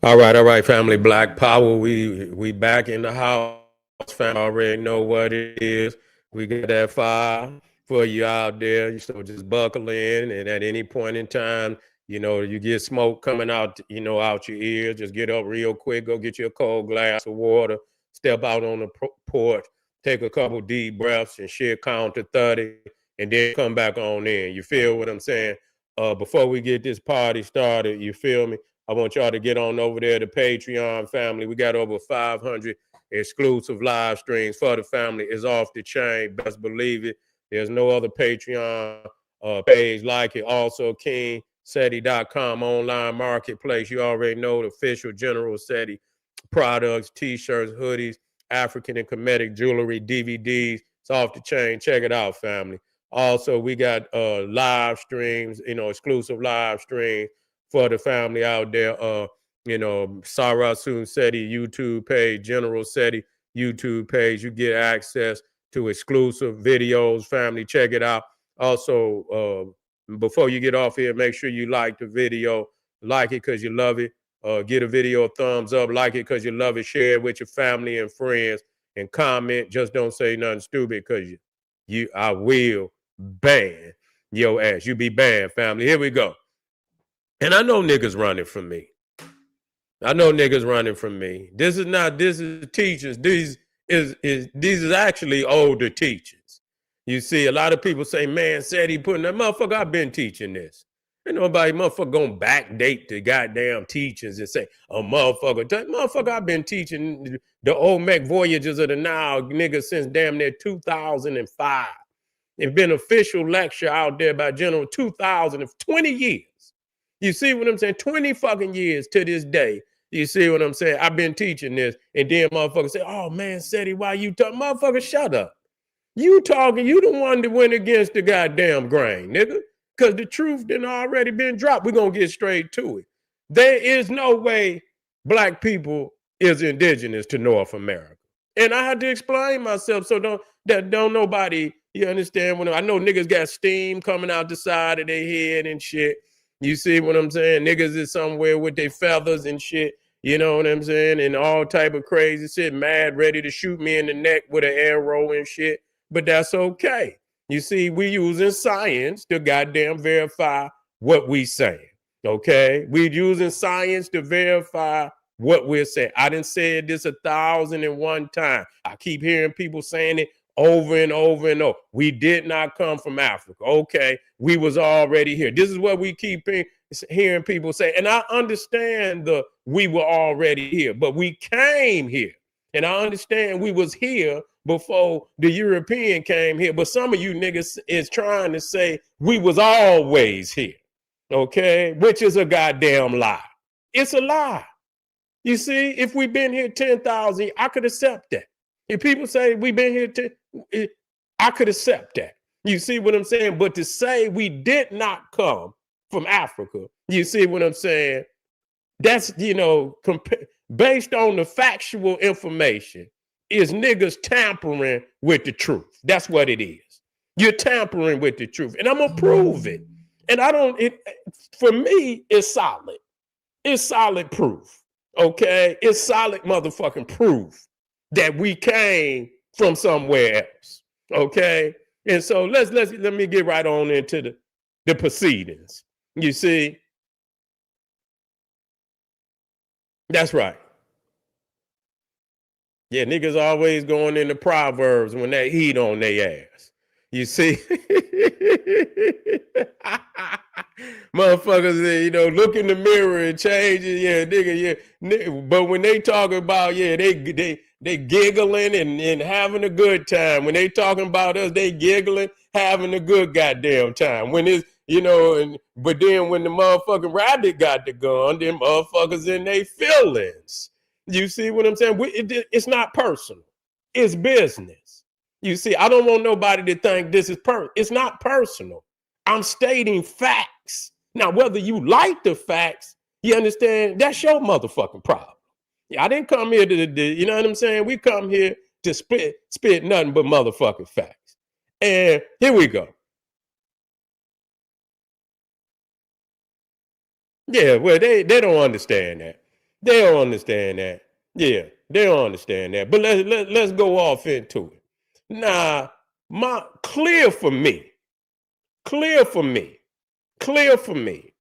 All right, family. Black Power. We back in the house. Fam, already know what it is. We got that fire for you out there. So just buckle in, and at any point in time, you get smoke coming out, out your ear. Just get up real quick. Go get you a cold glass of water. Step out on the porch. Take a couple deep breaths and shit. Count to 30, and then come back on in. You feel what I'm saying? Before we get this party started, you feel me? I want y'all to get on over there to Patreon, family. We got over 500 exclusive live streams for the family. It's off the chain. Best believe it. There's no other Patreon page like it. Also, SETI.com online marketplace. You already know the official General SETI products, t-shirts, hoodies, African and Kemetic jewelry, DVDs. It's off the chain. Check it out, family. Also, we got live streams, exclusive live streams for the family out there. SARA SETI YouTube page, General SETI YouTube page. You get access to exclusive videos, family. Check it out. Also, before you get off here, make sure you like the video. Like it because you love it. Get a video a thumbs up. Like it because you love it. Share it with your family and friends. And comment. Just don't say nothing stupid because I will ban your ass. You be banned, family. Here we go. And I know niggas running from me. This is teachers. These is actually older teachers. You see, a lot of people say, man, said he putting that motherfucker, I've been teaching this. Ain't nobody motherfucker gonna backdate the goddamn teachers and say, motherfucker, I've been teaching the Olmec Voyages of the Nile, nigga, since damn near 2005. It's been official lecture out there by General 2020 years. You see what I'm saying? 20 fucking years to this day. You see what I'm saying? I've been teaching this. And then motherfuckers say, oh man, SETI, why you talking? Motherfucker, shut up. You talking, you the one that went against the goddamn grain, nigga. Because the truth done already been dropped. We're going to get straight to it. There is no way black people is indigenous to North America. And I had to explain myself so don't nobody, you understand? When I know niggas got steam coming out the side of their head and shit. You see what I'm saying? Niggas is somewhere with their feathers and shit. You know what I'm saying? And all type of crazy shit, mad, ready to shoot me in the neck with an arrow and shit. But that's okay. You see, we using science to goddamn verify what we saying. Okay? We using science to verify what we're saying. I done said this 1,001 times. I keep hearing people saying it over and over and over. We did not come from Africa. Okay, we was already here. This is what we keep hearing people say. And I understand we were already here, but we came here. And I understand we was here before the European came here. But some of you niggas is trying to say we was always here. Okay, which is a goddamn lie. It's a lie. You see, if we've been here 10,000, I could accept that. If people say we've been here, I could accept that. You see what I'm saying? But to say we did not come from Africa, you see what I'm saying? That's, based on the factual information, is niggas tampering with the truth. That's what it is. You're tampering with the truth. And I'm going to prove it. And for me, it's solid. It's solid proof. Okay? It's solid motherfucking proof that we came from somewhere else. Okay? And so let me get right on into the proceedings. You see? That's right. Yeah, niggas always going into Proverbs when they heat on their ass. You see? Motherfuckers, look in the mirror and change it. Yeah, nigga, yeah. But when they talk about, they giggling and having a good time. When they talking about us, they giggling, having a good goddamn time. When it's, but then when the motherfucking rabbit got the gun, them motherfuckers in their feelings. You see what I'm saying? It's not personal. It's business. You see, I don't want nobody to think this is personal. It's not personal. I'm stating facts. Now, whether you like the facts, you understand, that's your motherfucking problem. Yeah, I didn't come here you know what I'm saying? We come here to spit nothing but motherfucking facts. And here we go. Yeah, well, they don't understand that. They don't understand that. Yeah, they don't understand that. But let's go off into it. Now, clear for me, clear for me, clear for me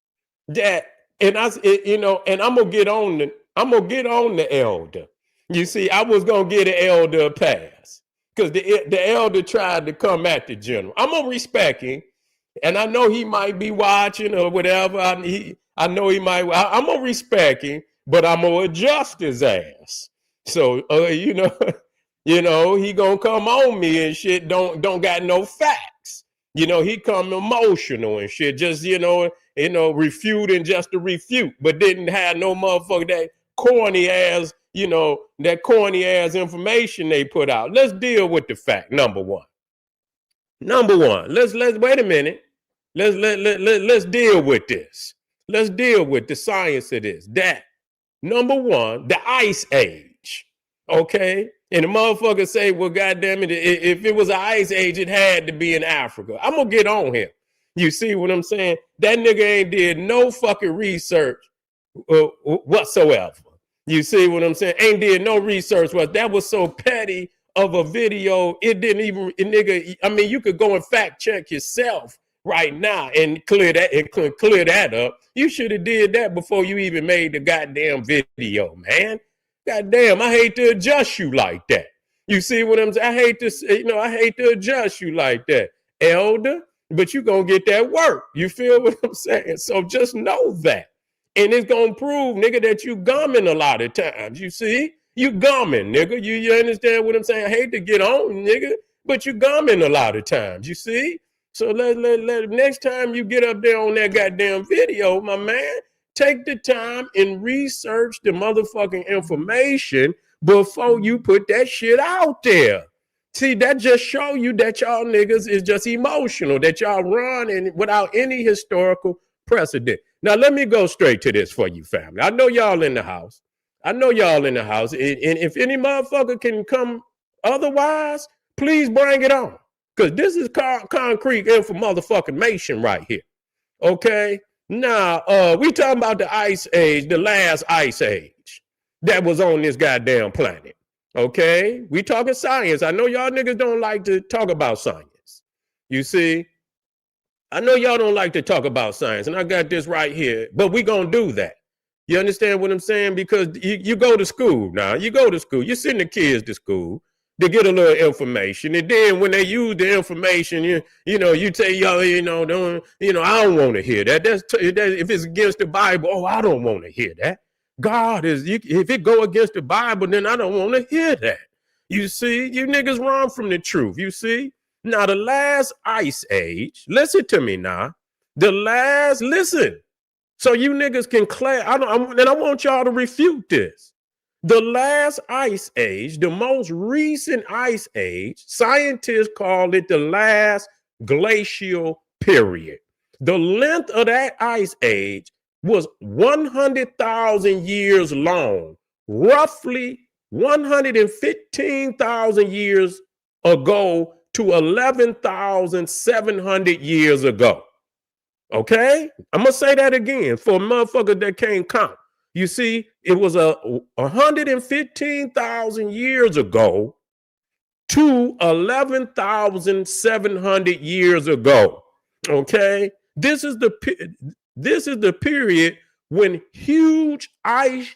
that, and and I'm gonna get on the elder. You see, I was gonna get the elder a pass because the elder tried to come at the general. I'm gonna respect him, and I know he might be watching or whatever. I know he might. I'm gonna respect him, but I'm gonna adjust his ass. So he gonna come on me and shit. Don't got no facts. He come emotional and shit. Just refuting just to refute, but didn't have no motherfucker that corny ass information they put out. Let's deal with the fact. Number one. Let's wait a minute. Let's deal with this. Let's deal with the science of this. That number one, the ice age. Okay? And the motherfucker say, well, goddamn it, if it was an ice age, it had to be in Africa. I'm gonna get on him. You see what I'm saying? That nigga ain't did no fucking research whatsoever. You see what I'm saying? Ain't did no research. That was so petty of a video. It didn't even, nigga. I mean, you could go and fact check yourself right now and clear that up. You should have did that before you even made the goddamn video, man. Goddamn, I hate to adjust you like that. You see what I'm saying? I hate to adjust you like that, elder. But you gonna get that work. You feel what I'm saying? So just know that. And it's gonna prove, nigga, that you gumming a lot of times. You see? You gumming, nigga. You understand what I'm saying? I hate to get on, nigga, but you gumming a lot of times. You see? So let next time you get up there on that goddamn video, my man, take the time and research the motherfucking information before you put that shit out there. See, that just show you that y'all niggas is just emotional, that y'all run and without any historical precedent. Now, let me go straight to this for you, family. I know y'all in the house. And if any motherfucker can come otherwise, please bring it on. Because this is concrete info motherfucking nation right here. Okay? Now, we talking about the ice age, the last ice age that was on this goddamn planet. Okay, we talking science. I know y'all niggas don't like to talk about science. You see, I know y'all don't like to talk about science, and I got this right here, but we gonna do that. You understand what I'm saying? Because you go to school now. You go to school. You send the kids to school to get a little information, and then when they use the information, you tell y'all, I don't want to hear that. That's if it's against the Bible. Oh, I don't want to hear that. God if it go against the Bible, then I don't want to hear that. You see, you niggas run from the truth. You see, now the last ice age, listen to me now. Listen. So you niggas can I want y'all to refute this. The last ice age, the most recent ice age, scientists call it the last glacial period. The length of that ice age was 100,000 years long, roughly 115,000 years ago to 11,700 years ago. Okay? I'm going to say that again for a motherfucker that can't count. You see, it was 115,000 years ago to 11,700 years ago. Okay? This is the period when huge ice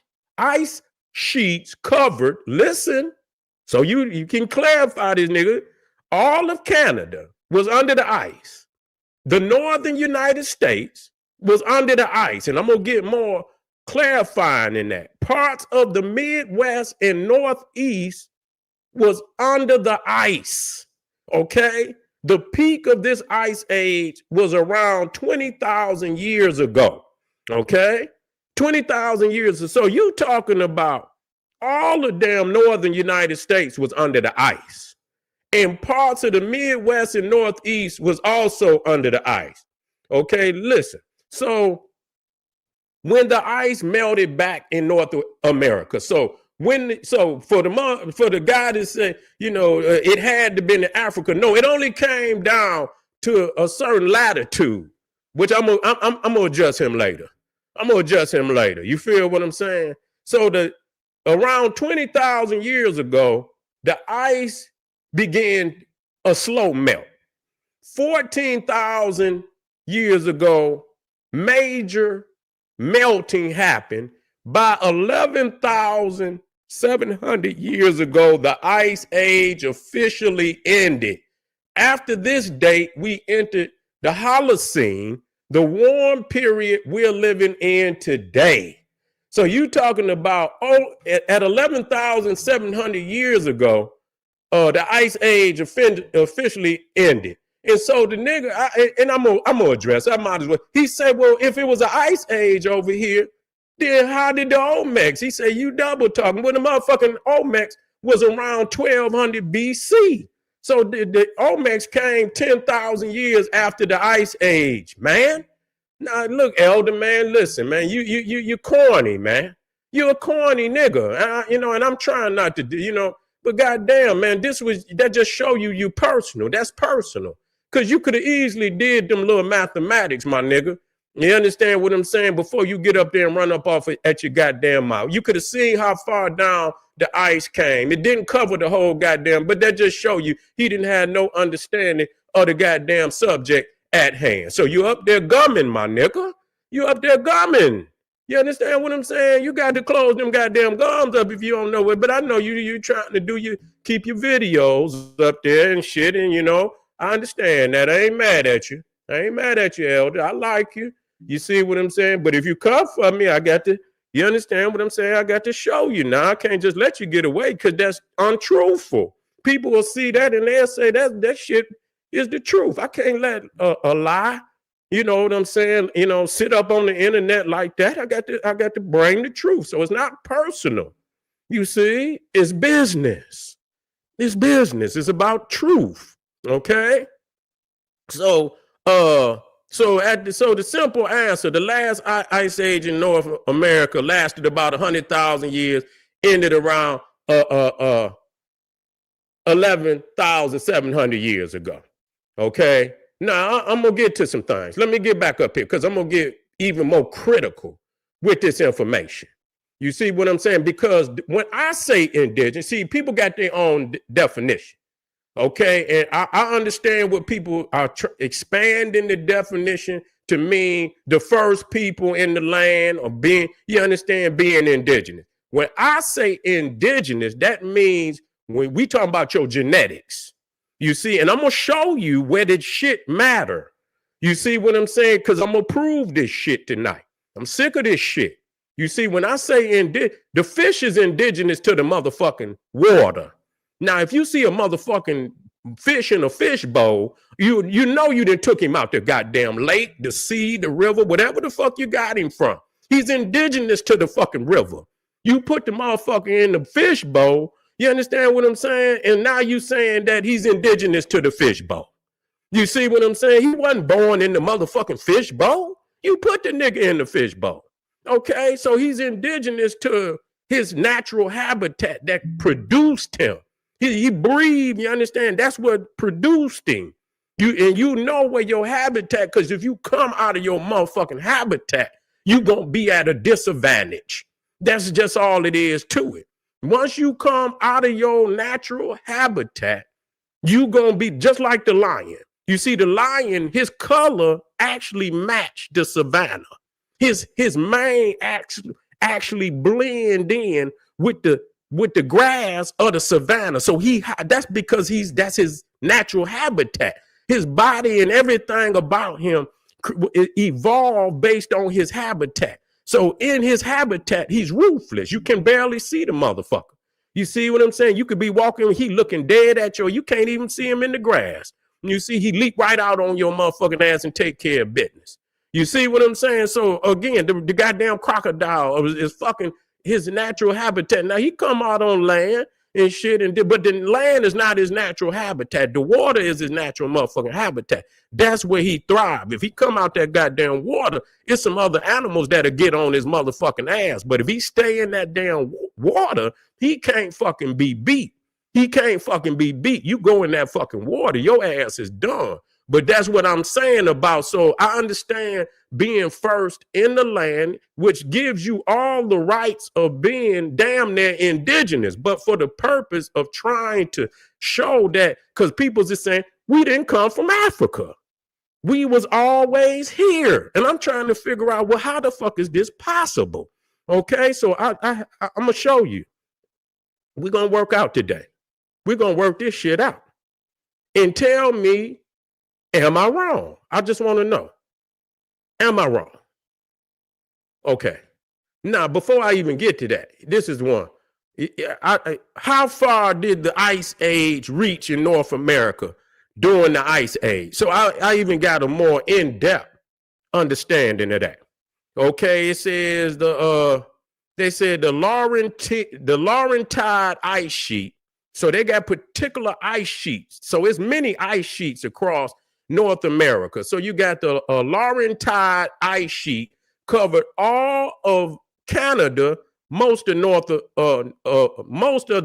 sheets covered, listen, so you can clarify this, nigga, all of Canada was under the ice. The northern United States was under the ice, and I'm going to get more clarifying in that. Parts of the Midwest and Northeast was under the ice, okay? The peak of this ice age was around 20,000 years ago, okay? 20,000 years. So you talking about all the damn northern United States was under the ice. And parts of the Midwest and Northeast was also under the ice. Okay, listen. So when the ice melted back in North America, for the guy to say, it had to be in Africa. No, it only came down to a certain latitude, which I'm gonna adjust him later. I'm gonna adjust him later. You feel what I'm saying? So around 20,000 years ago, the ice began a slow melt. 14,000 years ago, major melting happened. By 11,700 years ago, the ice age officially ended. After this date, we entered the Holocene, the warm period we're living in today. So you talking about, at 11,700 years ago, the ice age officially ended. And so the nigga, I'm gonna address, I might as well. He said, well, if it was an ice age over here, then how did the Olmecs? He said, you double talking. Well, the motherfucking Olmecs was around 1200 BC. So the Olmecs came 10,000 years after the ice age, man. Now, look, elder man, listen, man, you corny, man. You're a corny nigga, and I'm trying not to do, but goddamn, man, that just show you personal. That's personal. Because you could have easily did them little mathematics, my nigga. You understand what I'm saying? Before you get up there and run up off at your goddamn mouth. You could have seen how far down the ice came. It didn't cover the whole goddamn, but that just show you he didn't have no understanding of the goddamn subject at hand. So you up there gumming, my nigga. You up there gumming. You understand what I'm saying? You got to close them goddamn gums up if you don't know it. But I know you trying to keep your videos up there and shit. And, I understand that. I ain't mad at you. I ain't mad at you, elder. I like you. You see what I'm saying? But if you come for me, you understand what I'm saying? I got to show you now. I can't just let you get away because that's untruthful. People will see that and they'll say that shit is the truth. I can't let a lie, you know what I'm saying, sit up on the internet like that. I got to bring the truth. So it's not personal. You see, it's business. It's business. It's about truth. Okay? So the simple answer, the last ice age in North America lasted about 100,000 years, ended around 11,700 years ago. Okay. Now I'm going to get to some things. Let me get back up here because I'm going to get even more critical with this information. You see what I'm saying? Because when I say indigenous, see, people got their own definition. Okay, and I understand what people are expanding the definition to mean the first people in the land or being indigenous. When I say indigenous, that means when we talk about your genetics, you see, and I'm going to show you where this shit matter. You see what I'm saying? Because I'm going to prove this shit tonight. I'm sick of this shit. You see, when I say the fish is indigenous to the motherfucking water. Now, if you see a motherfucking fish in a fish bowl, you know you done took him out the goddamn lake, the sea, the river, whatever the fuck you got him from. He's indigenous to the fucking river. You put the motherfucker in the fish bowl, you understand what I'm saying? And now you saying that he's indigenous to the fish bowl. You see what I'm saying? He wasn't born in the motherfucking fish bowl. You put the nigga in the fish bowl. Okay, so he's indigenous to his natural habitat that produced him. He breathed, you understand? That's what produced him. You know where your habitat, because if you come out of your motherfucking habitat, you're going to be at a disadvantage. That's just all it is to it. Once you come out of your natural habitat, you're going to be just like the lion. You see, the lion, his color actually matched the savanna. His mane actually blend in with the grass of the savanna. So that's because that's his natural habitat. His body and everything about him evolved based on his habitat. So in his habitat, he's ruthless. You can barely see the motherfucker. You see what I'm saying? You could be walking, he looking dead at you. You can't even see him in the grass. You see, he leap right out on your motherfucking ass and take care of business. You see what I'm saying? So again, the goddamn crocodile is fucking his natural habitat. Now he come out on land and shit, but the land is not his natural habitat. The water is his natural motherfucking habitat. That's where he thrives. If he come out that goddamn water, it's some other animals that'll get on his motherfucking ass. But if he stay in that damn water, he can't fucking be beat. He can't fucking be beat. You go in that fucking water, your ass is done. But that's what I'm saying about. So I understand being first in the land, which gives you all the rights of being damn near indigenous, but for the purpose of trying to show that, because people just saying, we didn't come from Africa. We was always here. And I'm trying to figure out, well, how the fuck is this possible? Okay, so I'm going to show you. We're going to work out today. We're going to work this shit out. And tell me, am I wrong? I just want to know. Am I wrong? Okay. Now, before I even get to that, this is one. How far did the Ice Age reach in North America during the Ice Age? So I even got a more in-depth understanding of that. Okay, it says they said the Laurentide ice sheet. So they got particular ice sheets. So it's many ice sheets across North America. So you got the Laurentide ice sheet covered all of Canada, most of the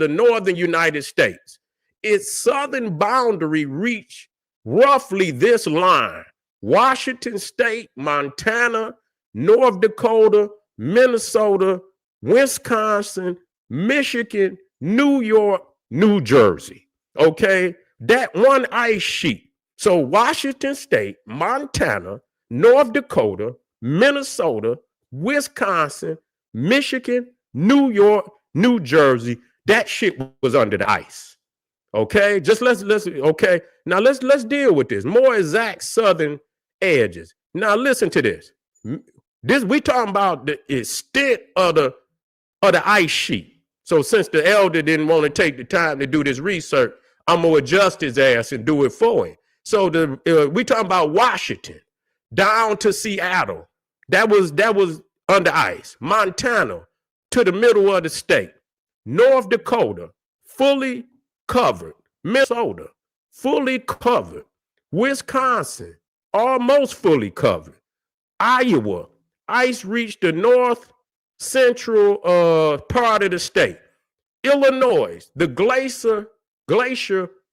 northern United States. Its southern boundary reached roughly this line: Washington State, Montana, North Dakota, Minnesota, Wisconsin, Michigan, New York, New Jersey. Okay, that one ice sheet. So Washington State, Montana, North Dakota, Minnesota, Wisconsin, Michigan, New York, New Jersey, that shit was under the ice. Okay, just let's okay. Now let's deal with this. More exact southern edges. Now listen to this. This we talking about the extent of the ice sheet. So since the elder didn't want to take the time to do this research, I'm gonna adjust his ass and do it for him. So we talking about Washington down to Seattle. That was under ice. Montana to the middle of the state. North Dakota fully covered. Minnesota fully covered. Wisconsin almost fully covered. Iowa, ice reached the north central part of the state. Illinois, the glacier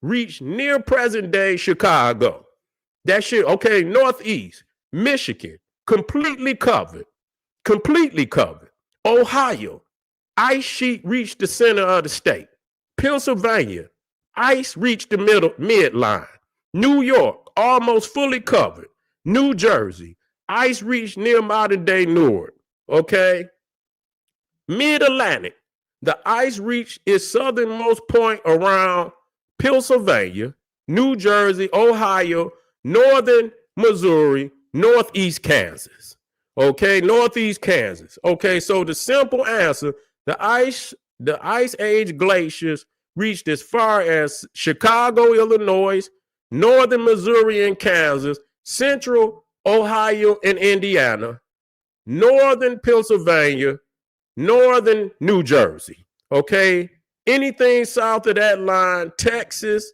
reached near present day Chicago. That shit, okay, northeast. Michigan, completely covered. Ohio, ice sheet reached the center of the state. Pennsylvania, ice reached the midline. New York, almost fully covered. New Jersey, ice reached near modern day Newark. Okay. Mid-Atlantic, the ice reached its southernmost point around Pennsylvania, New Jersey, Ohio, northern Missouri, northeast Kansas. Okay, northeast Kansas. Okay, so the simple answer, the ice age glaciers reached as far as Chicago, Illinois, northern Missouri and Kansas, central Ohio and Indiana, northern Pennsylvania, northern New Jersey. Okay, anything south of that line, Texas,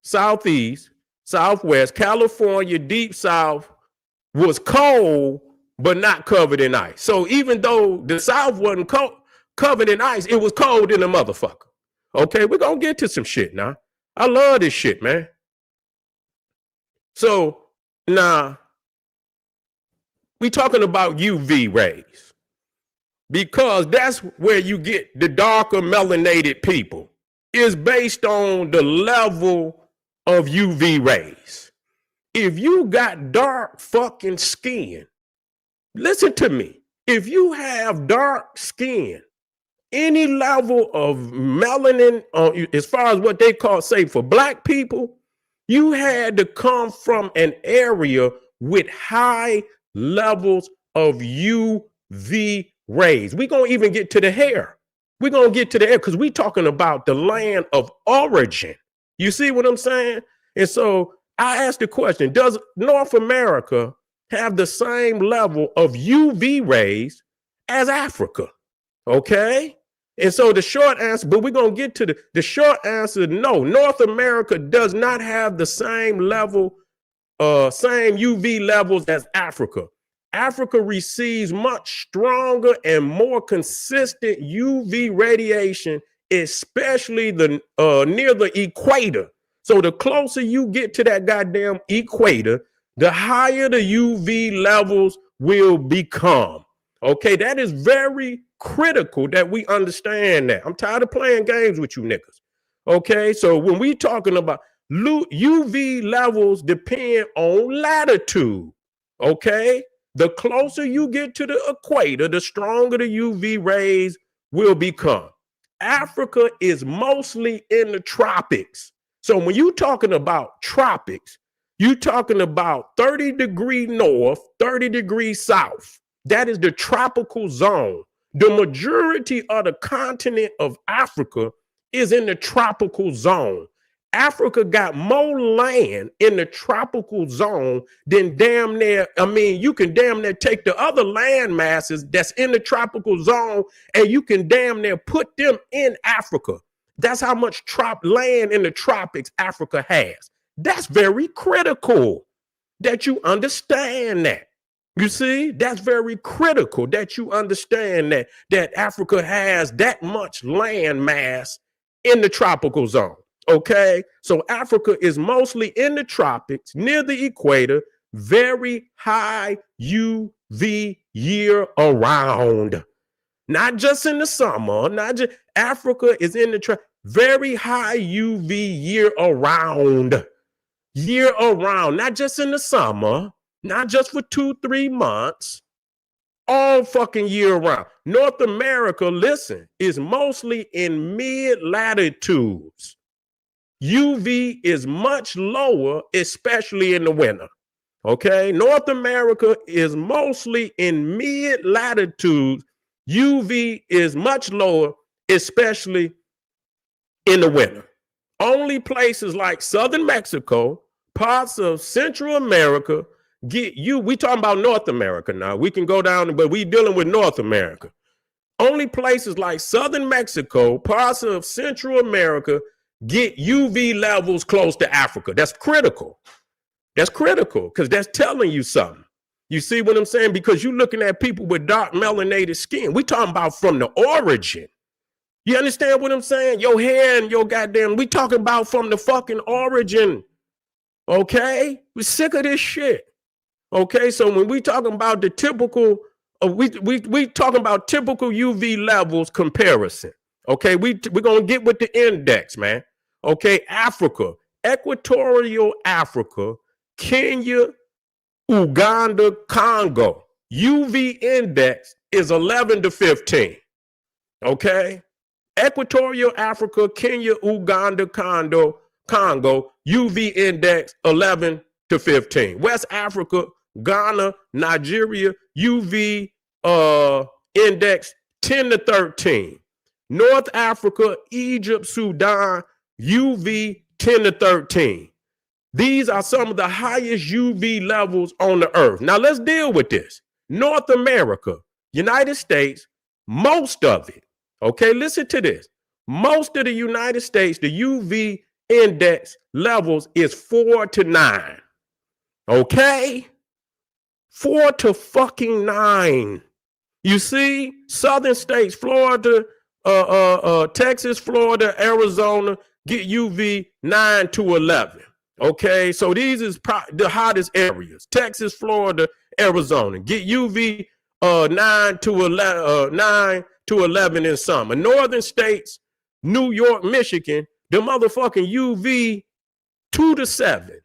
southeast, southwest, California, deep south, was cold, but not covered in ice. So even though the South wasn't covered in ice, it was cold in the motherfucker. Okay, we're going to get to some shit now. I love this shit, man. So now we talking about UV rays because that's where you get the darker melanated people. Is based on the level of UV rays. If you got dark fucking skin, listen to me. If you have dark skin, any level of melanin, as far as what they call, say, for black people, you had to come from an area with high levels of UV rays. We're going to even get to the hair. We're going to get to the hair because we're talking about the land of origin. You see what I'm saying? And so I asked the question, does North America have the same level of UV rays as Africa? Okay. And so the short answer, but we're going to get to the short answer, no. North America does not have the same level, same UV levels as Africa. Africa receives much stronger and more consistent UV radiation, especially near the equator. So the closer you get to that goddamn equator, the higher the UV levels will become. Okay, that is very critical that we understand that. I'm tired of playing games with you niggas. Okay, so when we talking about UV levels depend on latitude. Okay, the closer you get to the equator, the stronger the UV rays will become. Africa is mostly in the tropics. So when you're talking about tropics, you're talking about 30 degrees north, 30 degrees south. That is the tropical zone. The majority of the continent of Africa is in the tropical zone. Africa got more land in the tropical zone than damn near, I mean, you can damn near take the other land masses that's in the tropical zone and you can damn near put them in Africa. That's how much land in the tropics Africa has. That's very critical that you understand that. You see, that's very critical that you understand that Africa has that much land mass in the tropical zone. Okay, so Africa is mostly in the tropics, near the equator, very high UV year around. Not just in the summer, not just Africa is in the very high UV year around, not just in the summer, not just for 2-3 months, all fucking year round. North America, listen, is mostly in mid latitudes. UV is much lower, especially in the winter. Okay, North America is mostly in mid latitudes. UV is much lower, especially in the winter. Only places like southern Mexico, parts of Central America get we talking about North America now. We can go down, but we dealing with North America. Only places like southern Mexico, parts of Central America get UV levels close to Africa. That's critical. That's critical because that's telling you something. You see what I'm saying? Because you're looking at people with dark melanated skin. We talking about from the origin. You understand what I'm saying? Your hair and your goddamn, we talking about from the fucking origin. Okay? We're sick of this shit. Okay, so when we talking about the typical, we talking about typical UV levels comparison. Okay, we're gonna get with the index, man. Okay, Africa, Equatorial Africa, Kenya, Uganda, Congo. UV index is 11 to 15. Okay, Equatorial Africa, Kenya, Uganda, Congo, UV index 11 to 15. West Africa, Ghana, Nigeria, UV index 10 to 13. North Africa, Egypt, Sudan, UV 10 to 13. These are some of the highest UV levels on the earth. Now let's deal with this. North America, United States, most of it. Okay, listen to this. Most of the United States, the UV index levels is 4 to 9. Okay? 4 to fucking 9. You see, southern states, Florida, Texas, Florida, Arizona, get UV 9 to 11. Okay, so these is the hottest areas. Texas, Florida, Arizona, get UV 9 to 11 in summer. Northern states, New York, Michigan, the motherfucking UV 2 to 7.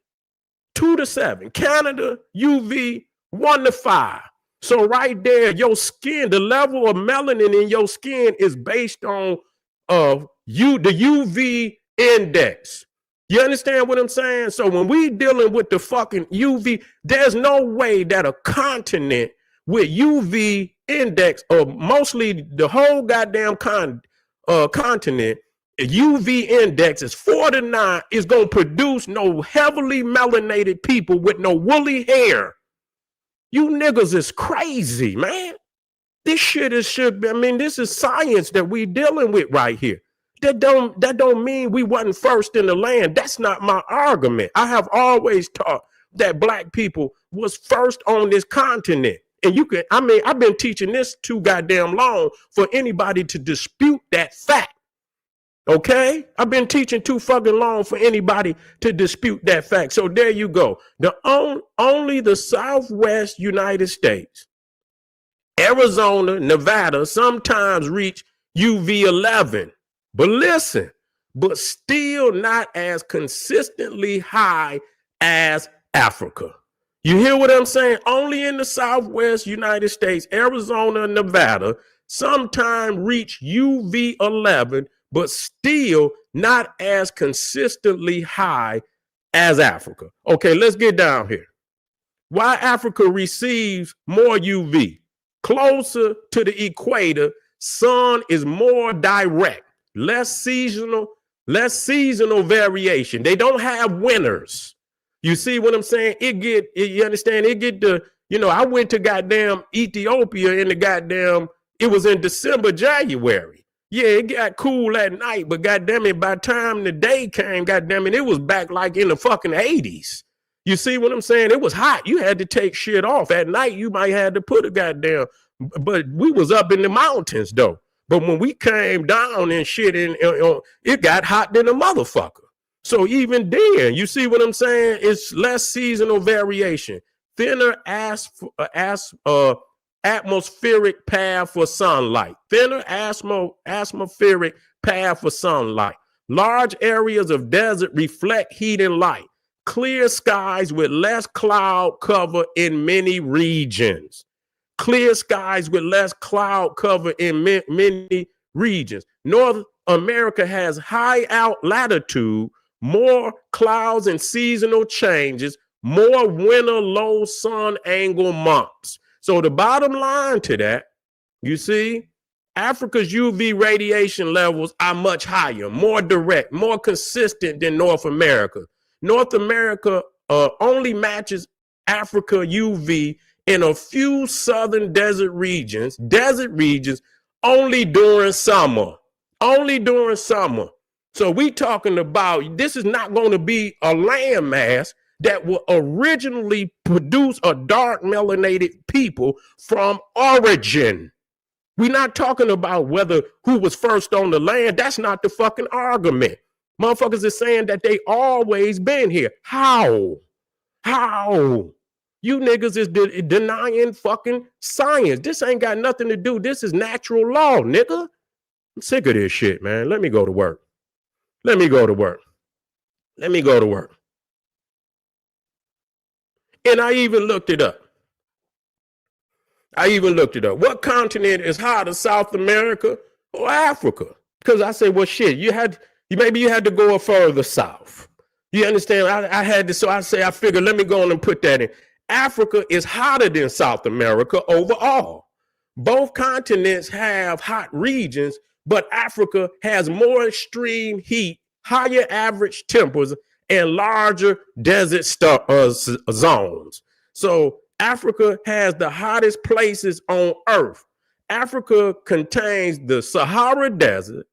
2 to 7. Canada, UV 1 to 5. So right there, your skin, the level of melanin in your skin is based on the UV index. You understand what I'm saying? So when we dealing with the fucking UV, there's no way that a continent with UV index, or mostly the whole goddamn continent, UV index is 4 to 9, is going to produce no heavily melanated people with no woolly hair. You niggas is crazy, man. This shit is this is science that we dealing with right here. That don't mean we wasn't first in the land. That's not my argument. I have always taught that black people was first on this continent. And I've been teaching this too goddamn long for anybody to dispute that fact. Okay, I've been teaching too fucking long for anybody to dispute that fact. So there you go. Only the Southwest United States, Arizona, Nevada sometimes reach UV11. But listen, but still not as consistently high as Africa. You hear what I'm saying? Only in the Southwest United States, Arizona, and Nevada sometimes reach UV11, but still not as consistently high as Africa. Okay, let's get down here. Why Africa receives more UV? Closer to the equator, sun is more direct, less seasonal variation. They don't have winters. You see what I'm saying? You understand? I went to goddamn Ethiopia in it was in December, January. Yeah, it got cool at night, but goddamn it, by the time the day came, goddamn it, it was back like in the fucking 80s. You see what I'm saying? It was hot. You had to take shit off. At night, you might have to put a goddamn, but we was up in the mountains though. But when we came down and shit, it got hot than a motherfucker. So even then, you see what I'm saying? It's less seasonal variation, thinner atmospheric path for sunlight, thinner atmospheric path for sunlight. Large areas of desert reflect heat and light. Clear skies with less cloud cover in many regions. Clear skies with less cloud cover in many regions. North America has high latitude, more clouds and seasonal changes, more winter low sun angle months. So the bottom line to that, you see, Africa's UV radiation levels are much higher, more direct, more consistent than North America. North America only matches Africa UV in a few southern desert regions only during summer. So we talking about, this is not going to be a landmass that will originally produce a dark melanated people from origin. We're not talking about who was first on the land. That's not the fucking argument. Motherfuckers are saying that they always been here. How? You niggas is denying fucking science. This ain't got nothing to do. This is natural law, nigga. I'm sick of this shit, man. Let me go to work. And I even looked it up. What continent is hotter, South America or Africa? Because I say, well, shit, maybe you had to go further south. You understand? I had to, so I figured, let me go on and put that in. Africa is hotter than South America overall. Both continents have hot regions, but Africa has more extreme heat, higher average temperatures, and larger desert zones. So Africa has the hottest places on Earth. Africa contains the Sahara Desert,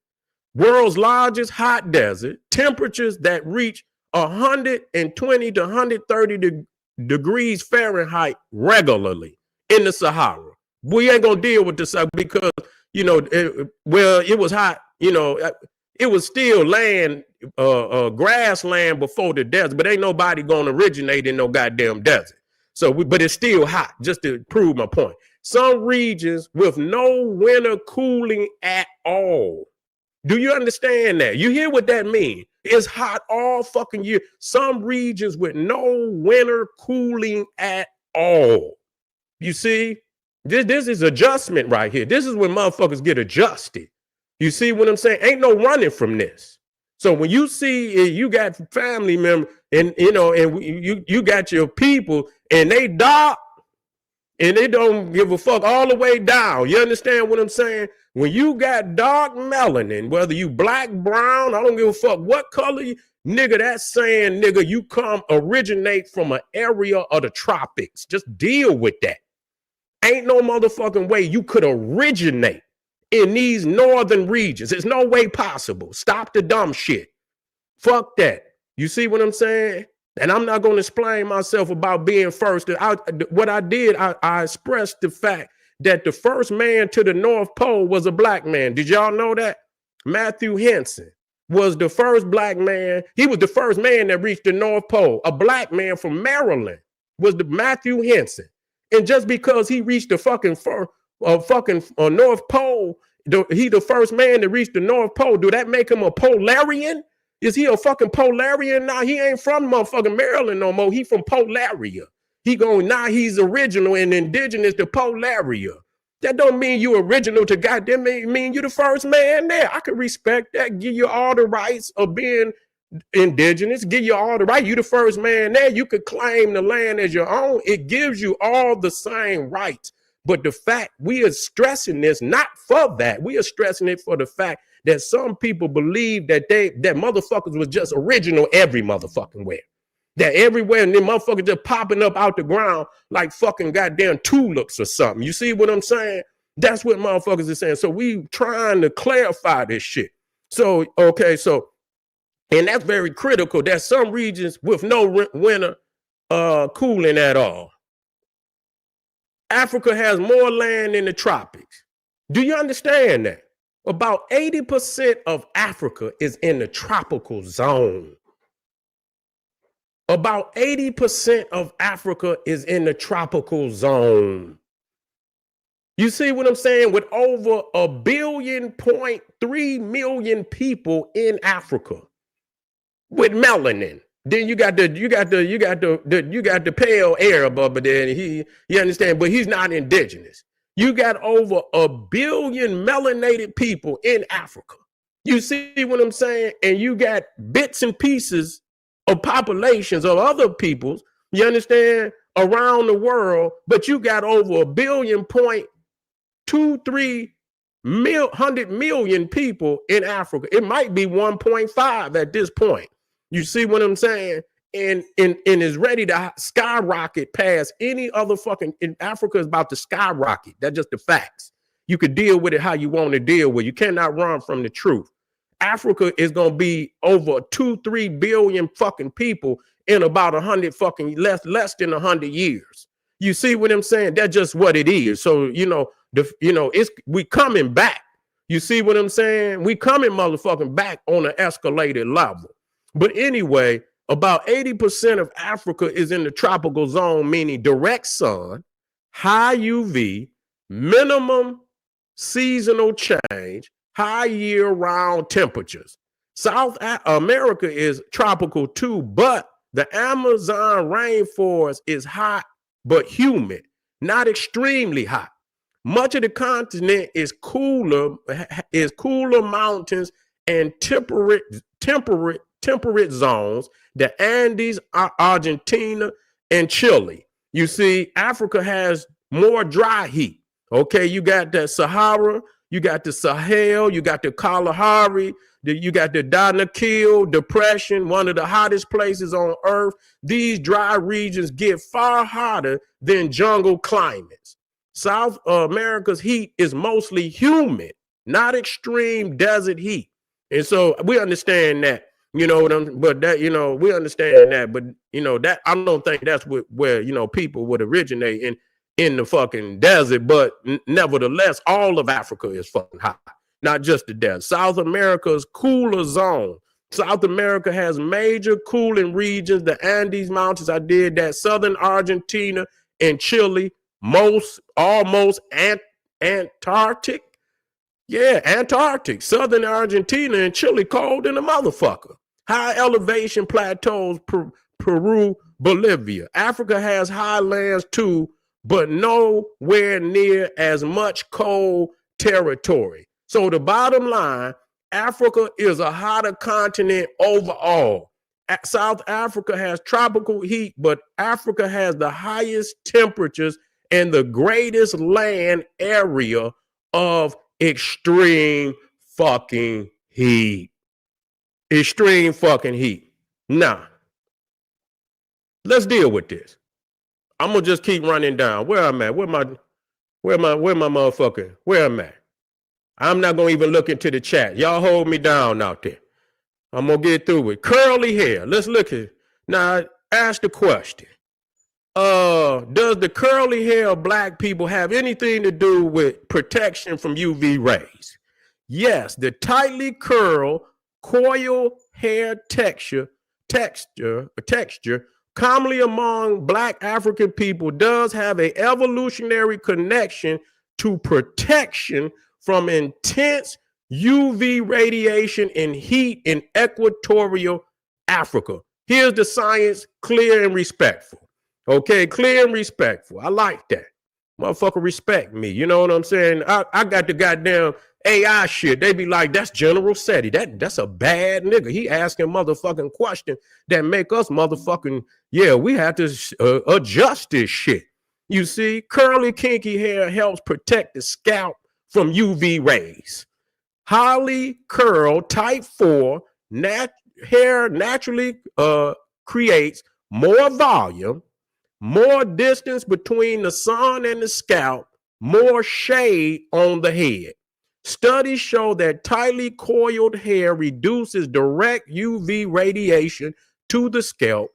world's largest hot desert, temperatures that reach 120 to 130 degrees Fahrenheit regularly in the Sahara. We ain't gonna deal with this because, it was hot, it was still land, grassland before the desert, but ain't nobody gonna originate in no goddamn desert. So, but it's still hot, just to prove my point. Some regions with no winter cooling at all. Do you understand that? You hear what that means? It's hot all fucking year. Some regions with no winter cooling at all. You see? This is adjustment right here. This is when motherfuckers get adjusted. You see what I'm saying? Ain't no running from this. So when you see you got family members and you got your people and they dark and they don't give a fuck all the way down. You understand what I'm saying? When you got dark melanin, whether you black, brown, I don't give a fuck what color you, nigga, that's saying, nigga, you originate from an area of the tropics. Just deal with that. Ain't no motherfucking way you could originate in these northern regions. There's no way possible. Stop the dumb shit. Fuck that. You see what I'm saying? And I'm not going to explain myself about being first. What I did, I expressed the fact that the first man to the North Pole was a black man. Did y'all know that? Matthew Henson. was the first black man. He was the first man that reached the North Pole. A black man from Maryland was the Matthew Henson. And just because he reached the fucking North Pole, he the first man to reach the North Pole, do that make him a Polarian? Is he a fucking Polarian now? He ain't from motherfucking Maryland no more. He from Polaria. He's original and indigenous to Polaria. That don't mean you original to goddamn mean you the first man there. I can respect that. Give you all the rights of being indigenous. Give you all the right. You the first man there. You could claim the land as your own. It gives you all the same rights. But the fact we are stressing this not for that. We are stressing it for the fact that some people believe that that motherfuckers was just original every motherfucking where. That everywhere and them motherfuckers just popping up out the ground like fucking goddamn tulips or something. You see what I'm saying? That's what motherfuckers are saying. So we trying to clarify this shit. So, okay, so, and that's very critical. There's some regions with no winter cooling at all. Africa has more land in the tropics. Do you understand that? About 80% of Africa is in the tropical zone. About 80% of Africa is in the tropical zone. You see what I'm saying? With over 1.3 billion people in Africa with melanin. Then you got the pale Arab over there. You understand? But he's not indigenous. You got over 1 billion melanated people in Africa. You see what I'm saying? And you got bits and pieces of populations of other peoples, you understand, around the world, but you got over 1.23 billion people in Africa. It might be 1.5 at this point. You see what I'm saying? And is ready to skyrocket past any other fucking, in Africa is about to skyrocket. That's just the facts. You could deal with it how you want to deal with it. You cannot run from the truth. Africa is going to be over 2-3 billion fucking people in about 100 fucking less than 100 years. You see what I'm saying? That's just what it is. So, we coming back. You see what I'm saying? We coming motherfucking back on an escalated level. But anyway, about 80% of Africa is in the tropical zone, meaning direct sun, high UV, minimum seasonal change, high year-round temperatures. South America is tropical too, but the Amazon rainforest is hot but humid, not extremely hot. Much of the continent is cooler mountains and temperate zones, the Andes, Argentina, and Chile. You see, Africa has more dry heat. Okay, you got the Sahara, you got the Sahel, you got the Kalahari, you got the Danakil Depression, one of the hottest places on earth. These dry regions get far hotter than jungle climates. South America's heat is mostly humid, not extreme desert heat. And so we understand that, we understand that, but that I don't think that's where people would originate in the fucking desert, but nevertheless, all of Africa is fucking hot, not just the desert. South America's cooler zone. South America has major cooling regions, the Andes Mountains. I did that. Southern Argentina and Chile, almost Antarctic. Yeah, Antarctic. Southern Argentina and Chile, cold in a motherfucker. High elevation plateaus, Peru, Bolivia. Africa has highlands too, but nowhere near as much cold territory. So the bottom line, Africa is a hotter continent overall. South Africa has tropical heat, but Africa has the highest temperatures and the greatest land area of extreme fucking heat. Extreme fucking heat. Now, let's deal with this. I'm gonna just keep running down. Where I'm at? Where my motherfucker? Where I'm at? I'm not gonna even look into the chat. Y'all hold me down out there. I'm gonna get through it. Curly hair. Let's look at it. Now, ask the question. Does the curly hair of black people have anything to do with protection from UV rays? Yes, the tightly curled coil hair texture, commonly among Black African people, does have an evolutionary connection to protection from intense UV radiation and heat in equatorial Africa. Here's the science, clear and respectful. Okay, clear and respectful. I like that. Motherfucker respect me. You know what I'm saying? I got the goddamn AI shit. They be like, that's General SETI. That's a bad nigga. He asking motherfucking questions that make us motherfucking, yeah, we have to adjust this shit. You see, curly kinky hair helps protect the scalp from UV rays. Highly curled type 4 hair naturally creates more volume, more distance between the sun and the scalp, more shade on the head. Studies show that tightly coiled hair reduces direct UV radiation to the scalp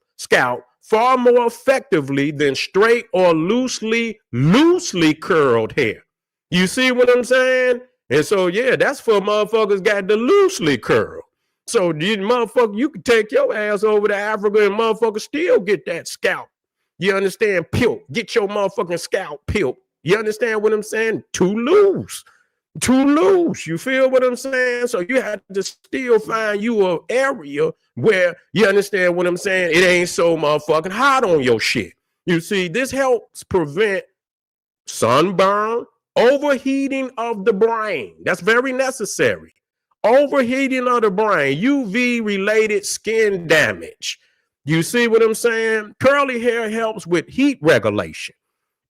far more effectively than straight or loosely curled hair. You see what I'm saying? And so, yeah, that's for motherfuckers got the loosely curled. So, you motherfucker, you can take your ass over to Africa and motherfucker still get that scalp. You understand? Pilt. Get your motherfucking scalp pilt. You understand what I'm saying? Too loose. You feel what I'm saying? So you have to still find you an area where you understand what I'm saying. It ain't so motherfucking hot on your shit. You see, this helps prevent sunburn, overheating of the brain. That's very necessary. Overheating of the brain, UV related skin damage. You see what I'm saying? Curly hair helps with heat regulation.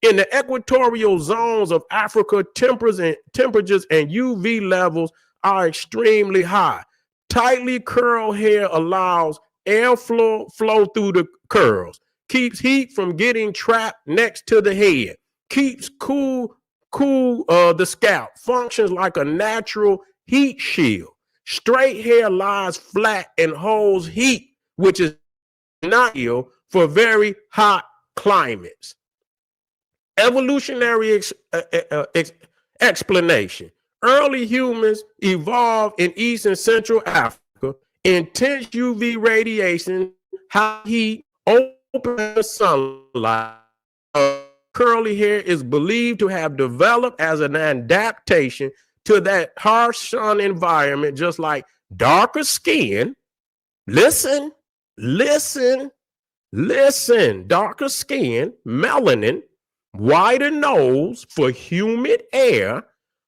In the equatorial zones of Africa, temperatures and UV levels are extremely high. Tightly curled hair allows airflow through the curls, keeps heat from getting trapped next to the head, keeps cool the scalp, functions like a natural heat shield. Straight hair lies flat and holds heat, which is not ideal for very hot climates. Evolutionary explanation. Early humans evolved in East and Central Africa. Intense UV radiation, high heat, open sunlight. Curly hair is believed to have developed as an adaptation to that harsh sun environment, just like darker skin. Listen, darker skin, melanin, wider nose for humid air,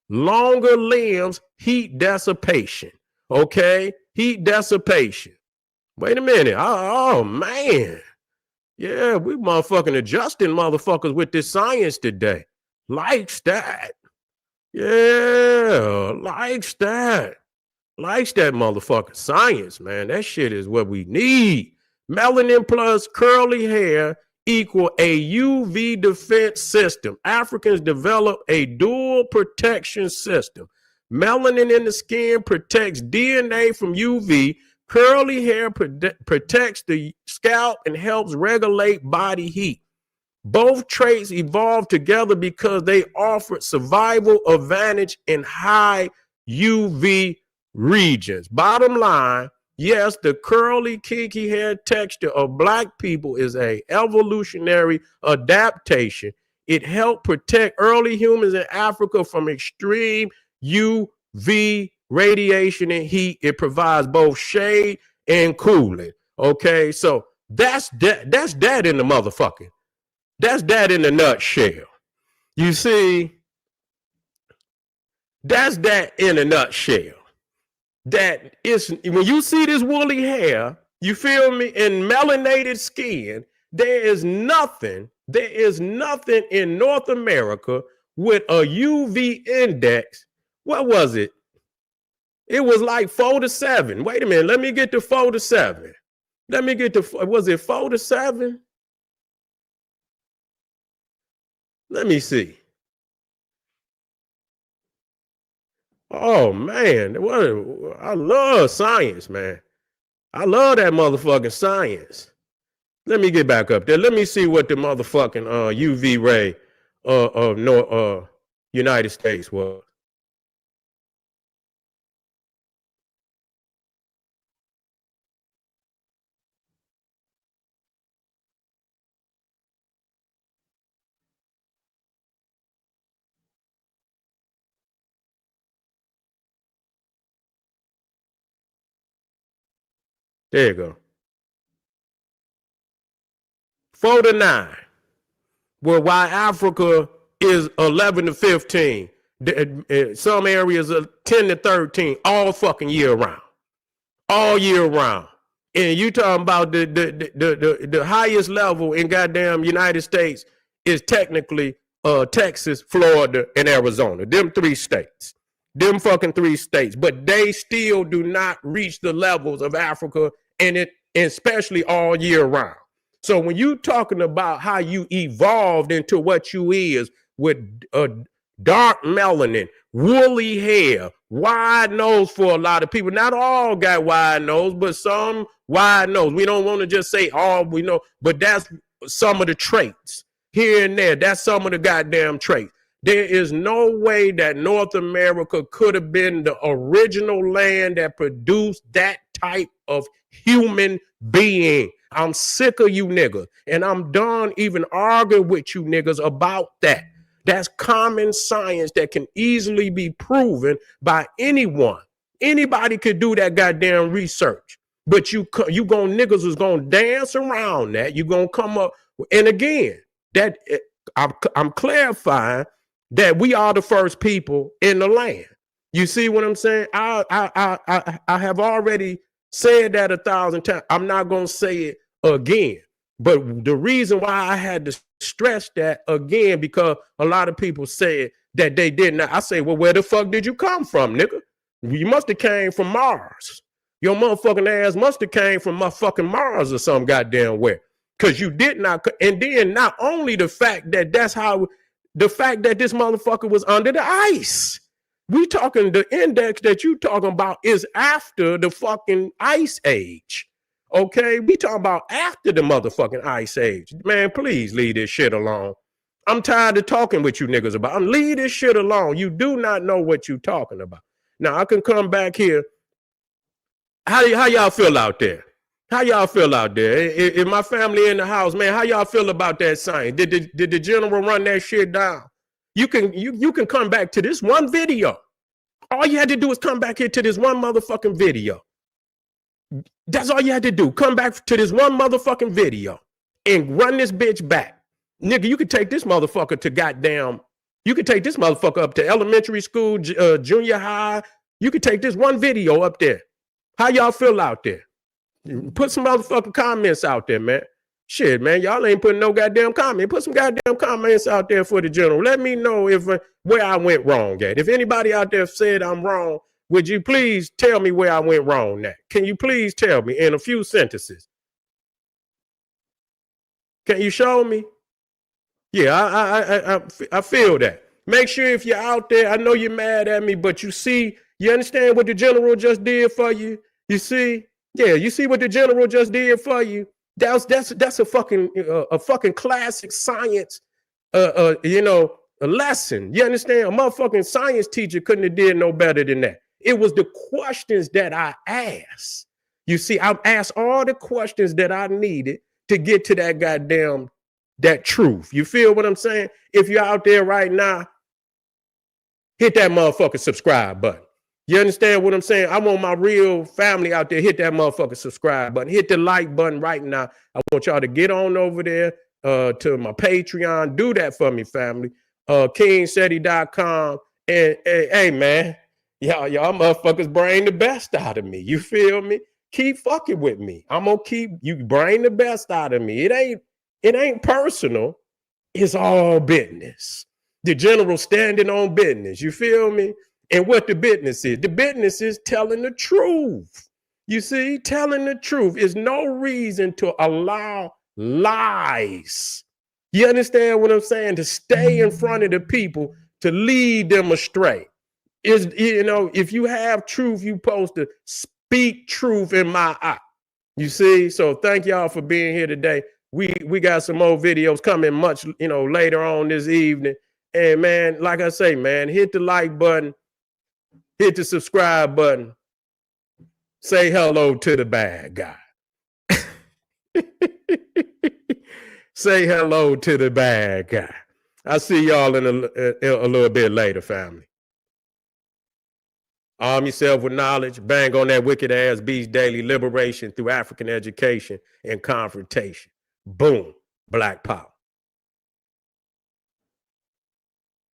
longer limbs, heat dissipation. Okay, heat dissipation. Wait a minute. Oh man. Yeah, we motherfucking adjusting motherfuckers with this science today. Likes that. Yeah, likes that. Likes that motherfucking science, man. That shit is what we need. Melanin plus curly hair equal a UV defense system. Africans develop a dual protection system. Melanin in the skin protects DNA from UV. Curly hair protects the scalp and helps regulate body heat. Both traits evolved together because they offered survival advantage in high UV regions. Bottom line, yes, the curly, kinky hair texture of Black people is an evolutionary adaptation. It helped protect early humans in Africa from extreme UV radiation and heat. It provides both shade and cooling. Okay, so that's that in the motherfucking. That's that in a nutshell. You see, that's that in a nutshell. That is, when you see this woolly hair, you feel me, in melanated skin, there is nothing in North America with a UV index. What was it? It was like 4 to 7. Wait a minute, let me get to 4 to 7. Was it 4 to 7? Let me see. Oh man, I love science, man. I love that motherfucking science. Let me get back up there. Let me see what the motherfucking UV ray of United States was. There you go. 4-9. Well, why Africa is 11 to 15. Some areas are 10 to 13 all fucking year round. All year round. And you talking about the highest level in goddamn United States is technically Texas, Florida, and Arizona. Them 3 states. Them fucking 3 states. But they still do not reach the levels of Africa, and especially all year round. So when you talking about how you evolved into what you is with dark melanin, woolly hair, wide nose for a lot of people. Not all got wide nose, but some wide nose. We don't want to just say all we know, but that's some of the traits here and there. That's some of the goddamn traits. There is no way that North America could have been the original land that produced that type of human being. I'm sick of you niggas, and I'm done even arguing with you niggas about that. That's common science that can easily be proven by anyone. Anybody could do that goddamn research. But you niggas is gonna dance around that. You gonna come up, and again, that I'm clarifying that we are the first people in the land. You see what I'm saying? I have already said that 1,000 times. I'm not gonna say it again. But the reason why I had to stress that again, because a lot of people said that they did not. I say, well, where the fuck did you come from, nigga? You must have came from Mars. Your motherfucking ass must have came from motherfucking Mars or some goddamn where. Because you did not. And then not only the fact that this motherfucker was under the ice. We talking the index that you talking about is after the fucking ice age. Okay, we talking about after the motherfucking ice age. Man, please leave this shit alone. I'm tired of talking with you niggas about. Leave this shit alone. You do not know what you talking about. Now I can come back here. How y'all feel out there? How y'all feel out there? If my family in the house, man, how y'all feel about that sign? Did the general run that shit down? You can come back to this one video. All you had to do is come back here to this one motherfucking video. That's all you had to do. Come back to this one motherfucking video and run this bitch back. Nigga, you could take this motherfucker to goddamn, you could take this motherfucker up to elementary school, junior high. You could take this one video up there. How y'all feel out there? Put some motherfucking comments out there, man. Shit, man, y'all ain't putting no goddamn comment. Put some goddamn comments out there for the general. Let me know if where I went wrong at. If anybody out there said I'm wrong, would you please tell me where I went wrong at? Can you please tell me in a few sentences? Can you show me? Yeah, I feel that. Make sure if you're out there, I know you're mad at me, but you understand what the general just did for you? You see? Yeah, you see what the general just did for you? That's a fucking classic science, a lesson. You understand? A motherfucking science teacher couldn't have did no better than that. It was the questions that I asked. You see, I asked all the questions that I needed to get to that truth. You feel what I'm saying? If you're out there right now, hit that motherfucking subscribe button. You understand what I'm saying? I want my real family out there, hit that motherfucking subscribe button. Hit the like button right now. I want y'all to get on over there to my Patreon. Do that for me, family. KingSETI.com. And hey, man, y'all motherfuckers bring the best out of me. You feel me? Keep fucking with me. I'm gonna keep you bring the best out of me. It ain't personal. It's all business. The general standing on business. You feel me? And what the business is. The business is telling the truth. You see, telling the truth is no reason to allow lies. You understand what I'm saying? To stay in front of the people, to lead them astray. If you have truth, you're supposed to speak truth in my eye. You see? So thank y'all for being here today. We got some more videos coming much, later on this evening. And man, like I say, man, hit the like button, hit the subscribe button, say hello to the bad guy. Say hello to the bad guy. I'll see y'all in a little bit later, family. Arm yourself with knowledge. Bang on that wicked ass beast daily. Liberation through African education and confrontation. Boom. Black power.